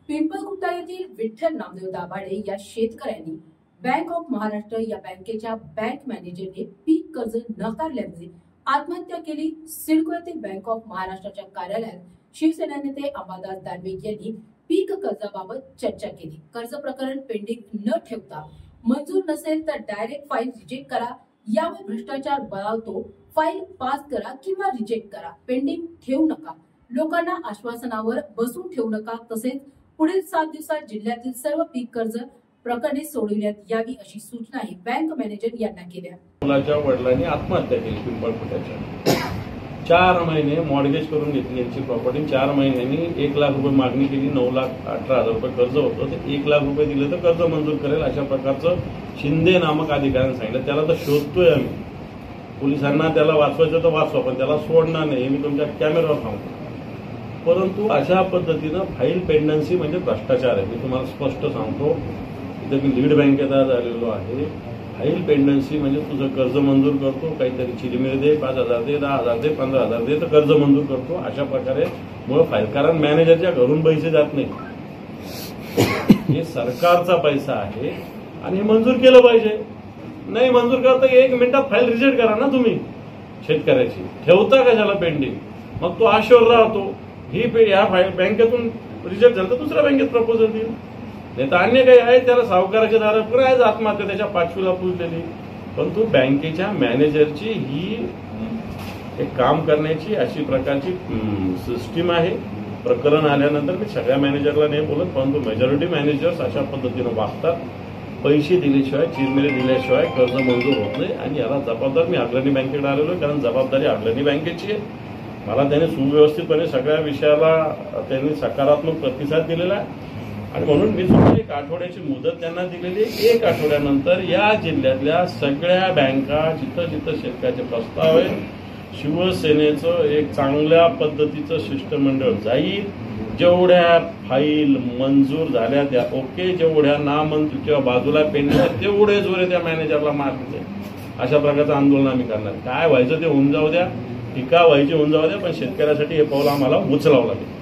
पिंपळखुटा येथील विठ्ठल नामदेव दाभाडे या शेतकऱ्यांनी बँक ऑफ महाराष्ट्र या बँकेच्या बँक मॅनेजरने पीक कर्ज नाकारल्यामुळे आत्महत्या केली। सिडको येथील बँक ऑफ महाराष्ट्राच्या कार्यालयात शिवसेना नेते अंबादास दानवे यांनी पीक कर्जाबाबत चर्चा केली। कर्ज प्रकरण पेंडिंग न ठेवता मंजूर नसेल तर डायरेक्ट फाईल रिजेक्ट करा, यावर भ्रष्टाचार बळावतो, फाईल पास करा किंवा रिजेक्ट करा, पेंडिंग ठेवू नका, लोकांना आश्वासनावर बसून ठेवू नका, तसेच पुढील 7 दिवसात जिल्ह्यातील सर्व पीक कर्ज प्रकरणे सोडविण्यात यावी अशी सूचनाही बँक मॅनेजर यांना केल्या। मुलाच्या वडिलांनी आत्महत्या केली पिंपळखुट्याच्या। 4 महिने मॉर्गेज करून घेतली यांची प्रॉपर्टी। 4 महिन्यांनी 1 लाख रुपये मागणी केली, 9,18,000 रुपये कर्ज होतं, ते 1 लाख रुपये दिले तर कर्ज मंजूर करेल अशा प्रकारचं शिंदे नामक अधिकाऱ्याने सांगितलं। त्याला तर शोधतोय आम्ही, पोलिसांना त्याला वाचवायचं तर वाचवा, पण त्याला सोडणार नाही, मी तुमच्या कॅमेऱ्यावर सांगतो। परंतु अशा पद्धतीनं फाईल पेंडन्सी म्हणजे भ्रष्टाचार आहे। मी तुम्हाला स्पष्ट सांगतो, इथं मी लीड बँकेत झालेलो आहे। फाईल पेंडन्सी म्हणजे तुझं कर्ज मंजूर करतो, काहीतरी चिरमिर दे, 5,000 दे, 10,000 दे, 15,000 दे, तर कर्ज मंजूर करतो। अशा प्रकारे मुळे फाईल, कारण मॅनेजरच्या घरून पैसे जात नाही, हे सरकारचा पैसा आहे आणि हे मंजूर केलं पाहिजे। नाही मंजूर करता 1 मिनिटात फाईल रिजेक्ट करा ना तुम्ही, शेतकऱ्याची ठेवता कशाला पेंडिंग? मग तो आश्वर राहतो, ही या बँकेतून रिजेक्ट झालं तर दुसऱ्या बँकेत प्रपोजल देईल, नाही तर अन्य काही आहे त्याला सावकाराचे धारक करायचं आत्महत्या त्याच्या 5वीला पुजलेली। परंतु बँकेच्या मॅनेजरची ही एक काम करण्याची अशी प्रकारची सिस्टीम आहे। प्रकरण आल्यानंतर मी सगळ्या मॅनेजरला नाही बोलत, परंतु मेजॉरिटी मॅनेजर्स अशा पद्धतीनं वागतात। पैसे दिल्याशिवाय, चिरमिरे दिल्याशिवाय कर्ज मंजूर होत नाही आणि याला जबाबदार मी अग्रणी बँकेकडे आलेलो आहे, कारण जबाबदारी अग्रणी बँकेची आहे। मला त्याने सुव्यवस्थितपणे सगळ्या विषयाला त्यांनी सकारात्मक प्रतिसाद दिलेला आहे आणि म्हणून मी सुद्धा 1 आठवड्याची मुदत त्यांना दिलेली आहे। 1 आठवड्यानंतर या जिल्ह्यातल्या सगळ्या बँका जिथं जिथं शेतकऱ्याचे प्रस्ताव आहे, शिवसेनेचं एक चांगल्या पद्धतीचं शिष्टमंडळ जाईल। जेवढ्या फाईल मंजूर झाल्या त्या ओके, जेवढ्या नामंजूर किंवा बाजूला पेंडिंग तेवढे जोरे त्या मॅनेजरला मारले, अशा प्रकारचं आंदोलन आम्ही करणार। काय व्हायचं ते होऊन जाऊ द्या, टीका व्हायची होऊन जाऊ द्या, पण शेतकऱ्यासाठी हे पाऊल आम्हाला उचलावं लागेल।